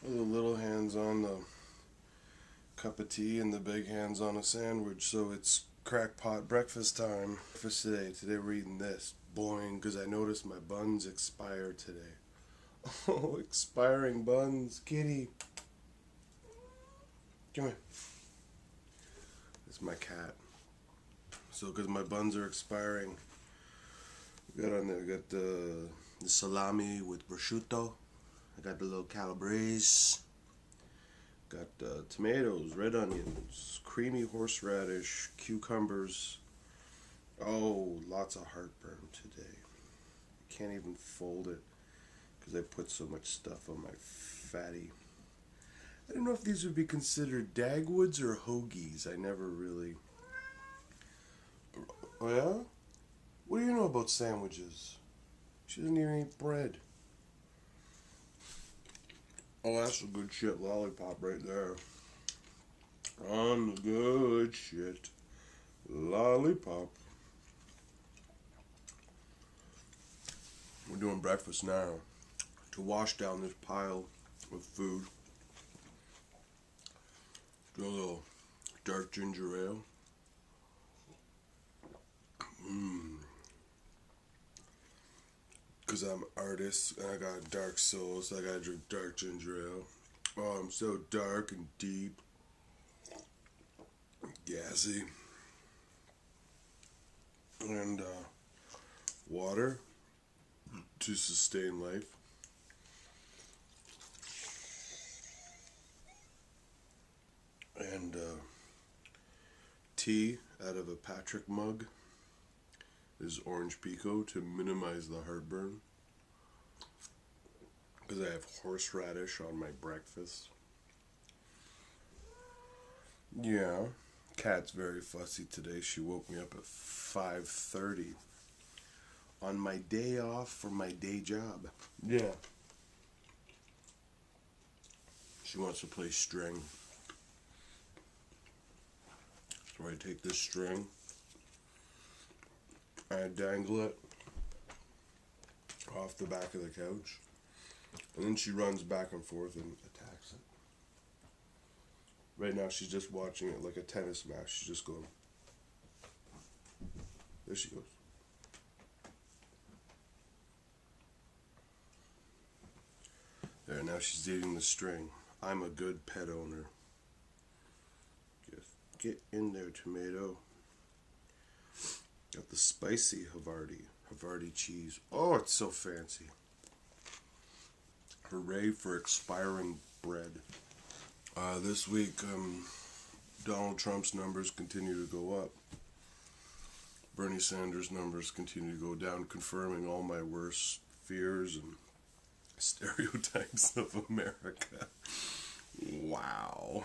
The little hands on the cup of tea and the big hands on a sandwich. So it's crackpot breakfast time. Breakfast today. Today we're eating this. Boing, because I noticed my buns expire today. Oh, expiring buns. Kitty. Come here. It's my cat. So because my buns are expiring, we got on there. We got the salami with prosciutto. I got the little calabrese. Got tomatoes, red onions, creamy horseradish, cucumbers. Oh, lots of heartburn today. Can't even fold it because I put so much stuff on my fatty. I don't know if these would be considered Dagwoods or hoagies. I never really. Oh, yeah? What do you know about sandwiches? She doesn't even eat bread. Oh, that's a good shit lollipop right there. On the good shit lollipop. We're doing breakfast now to wash down this pile of food. Do a little dark ginger ale. Because I'm an artist and I got a dark soul, so I gotta drink dark ginger ale. Oh, I'm so dark and deep. Gassy. And water to sustain life. And tea out of a Patrick mug is orange pico to minimize the heartburn. Because I have horseradish on my breakfast. Yeah, cat's very fussy today. She woke me up at 5:30 on my day off from my day job. Yeah. She wants to play string. So I take this string, I dangle it off the back of the couch, and then she runs back and forth and attacks it. Right now she's just watching it like a tennis match. She's just going. There she goes. There, now she's eating the string. I'm a good pet owner. Get in there, tomato. Got the spicy Havarti cheese. Oh, it's so fancy. Hooray for expiring bread. This week, Donald Trump's numbers continue to go up. Bernie Sanders' numbers continue to go down, confirming all my worst fears and stereotypes of America. Wow.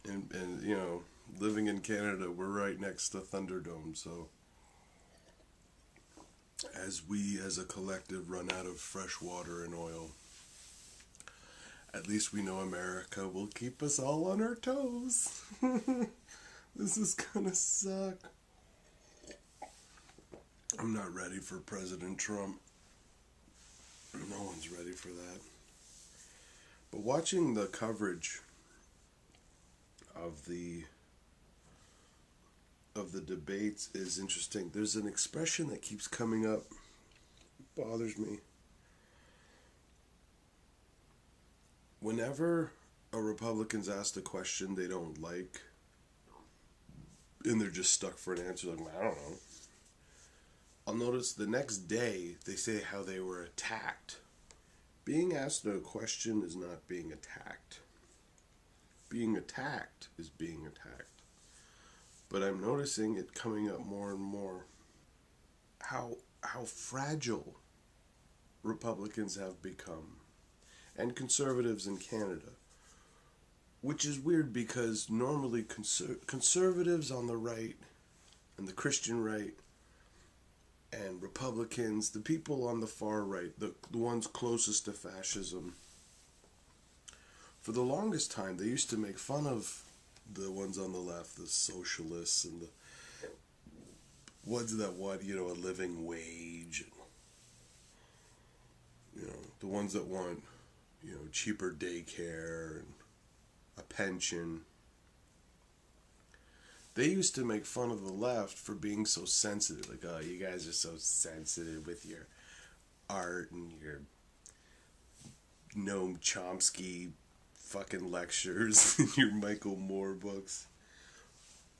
And you know, living in Canada, we're right next to Thunderdome, so as we as a collective run out of fresh water and oil, at least we know America will keep us all on our toes. This is gonna suck. I'm not ready for President Trump. No one's ready for that. But watching the coverage of the debates is interesting. There's an expression that keeps coming up. It bothers me. Whenever a Republican's asked a question they don't like, and they're just stuck for an answer, like, I don't know. I'll notice the next day they say how they were attacked. Being asked a question is not being attacked. Being attacked is being attacked. But I'm noticing it coming up more and more. How fragile Republicans have become, and conservatives in Canada. Which is weird because normally conservatives on the right and the Christian right and Republicans, the people on the far right, the ones closest to fascism, for the longest time they used to make fun of the ones on the left, the socialists and the ones that want, a living wage, and, the ones that want, cheaper daycare and a pension. They used to make fun of the left for being so sensitive. Like, oh, you guys are so sensitive with your art and your Noam Chomsky fucking lectures and your Michael Moore books.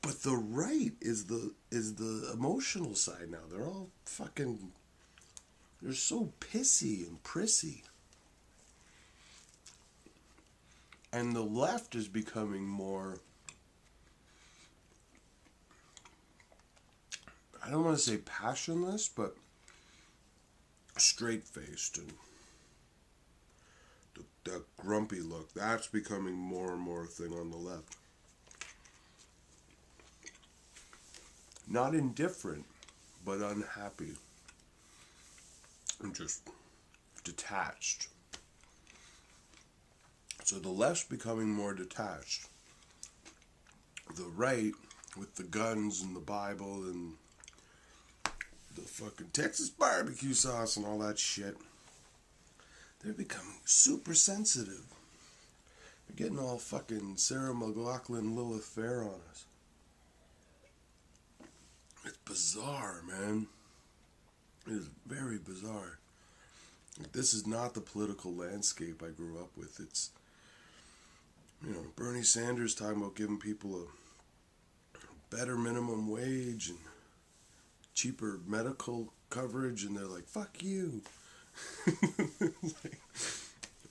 But the right is the emotional side now. They're all fucking... They're so pissy and prissy. And the left is becoming more... I don't want to say passionless, but straight-faced and that grumpy look. That's becoming more and more a thing on the left. Not indifferent, but unhappy. And just detached. So the left's becoming more detached. The right, with the guns and the Bible and the fucking Texas barbecue sauce and all that shit, they're becoming super sensitive. They're getting all fucking Sarah McLachlan, Lilith Fair on us. It's bizarre, man. It is very bizarre. This is not the political landscape I grew up with. It's, Bernie Sanders talking about giving people a better minimum wage and cheaper medical coverage, and they're like, fuck you. Like,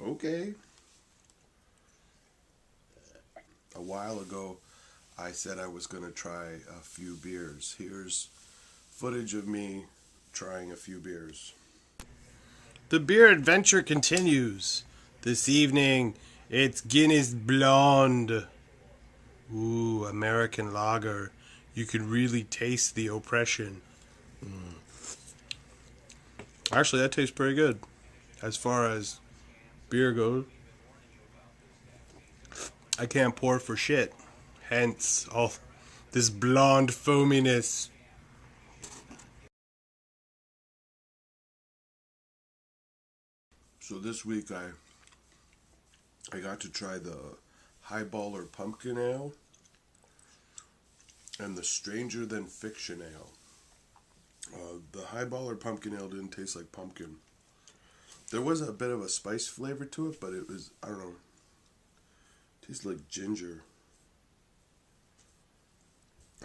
okay. A while ago, I said I was going to try a few beers. Here's footage of me trying a few beers. The beer adventure continues. This evening, it's Guinness Blonde. Ooh, American lager. You can really taste the oppression. Actually, that tastes pretty good as far as beer goes. I can't pour for shit. Hence, all this blonde foaminess. So this week I got to try the Highballer Pumpkin Ale and the Stranger Than Fiction Ale. The Highballer Pumpkin Ale didn't taste like pumpkin. There was a bit of a spice flavor to it, but it was, I don't know, it tasted like ginger.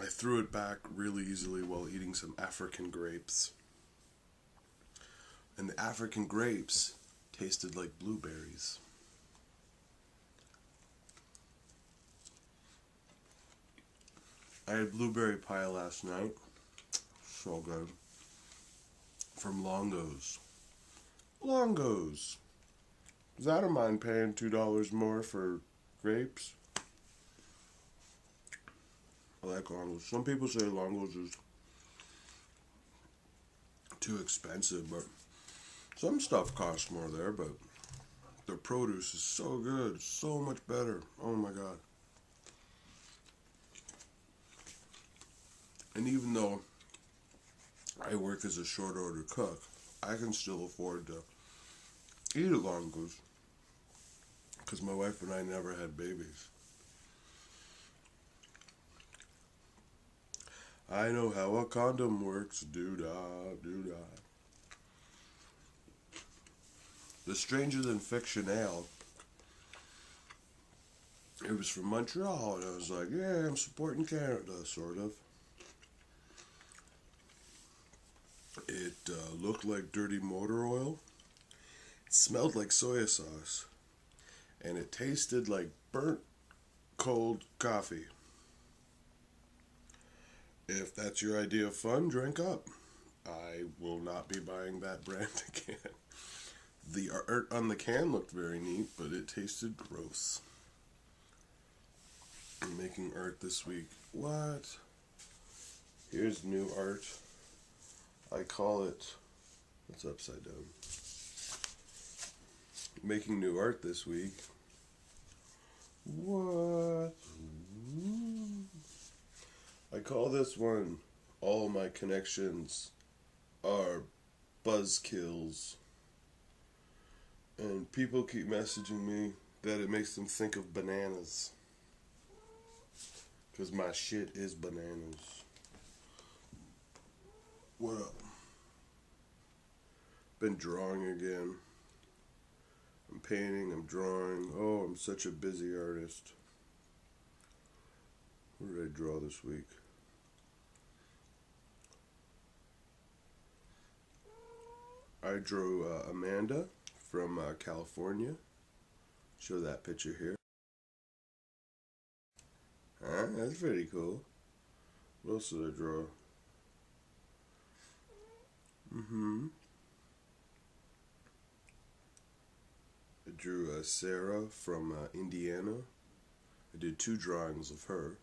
I threw it back really easily while eating some African grapes. And the African grapes tasted like blueberries. I had blueberry pie last night. So good. From Longo's. Longo's. Because I don't mind paying $2 more for grapes. I like Longo's. Some people say Longo's is too expensive, but some stuff costs more there, but their produce is so good, so much better. Oh my god. And even though I work as a short order cook, I can still afford to eat at Longo's because my wife and I never had babies. I know how a condom works, doo-dah, doo-dah. The Stranger Than Fiction Ale, it was from Montreal, and I was like, yeah, I'm supporting Canada, sort of. It looked like dirty motor oil. It smelled like soy sauce. And it tasted like burnt cold coffee. If that's your idea of fun, drink up. I will not be buying that brand again. The art on the can looked very neat, but it tasted gross. I'm making art this week. What? Here's new art. I call it... What's upside down? Making new art this week. What? I call this one, All My Connections Are Buzzkills. And people keep messaging me that it makes them think of bananas. Because my shit is bananas. What up? Been drawing again. I'm painting, I'm drawing. Oh, I'm such a busy artist. What did I draw this week? I drew Amanda from California. Show that picture here. Huh? That's pretty cool. What else did I draw? I drew Sarah from Indiana. I did 2 drawings of her.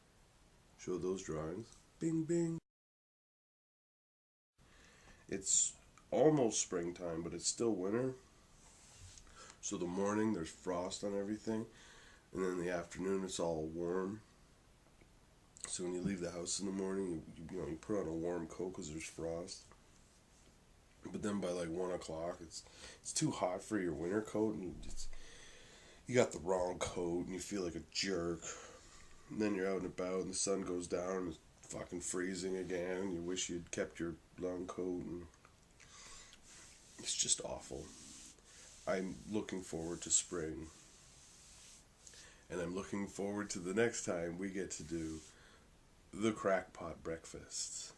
Show those drawings. Bing, bing. It's almost springtime, but it's still winter. So the morning, there's frost on everything. And then in the afternoon, it's all warm. So when you leave the house in the morning, you put on a warm coat because there's frost. But then by like 1 o'clock, it's too hot for your winter coat, and you got the wrong coat, and you feel like a jerk. And then you're out and about, and the sun goes down, and it's fucking freezing again. And you wish you'd kept your long coat, and it's just awful. I'm looking forward to spring, and I'm looking forward to the next time we get to do the crackpot breakfasts.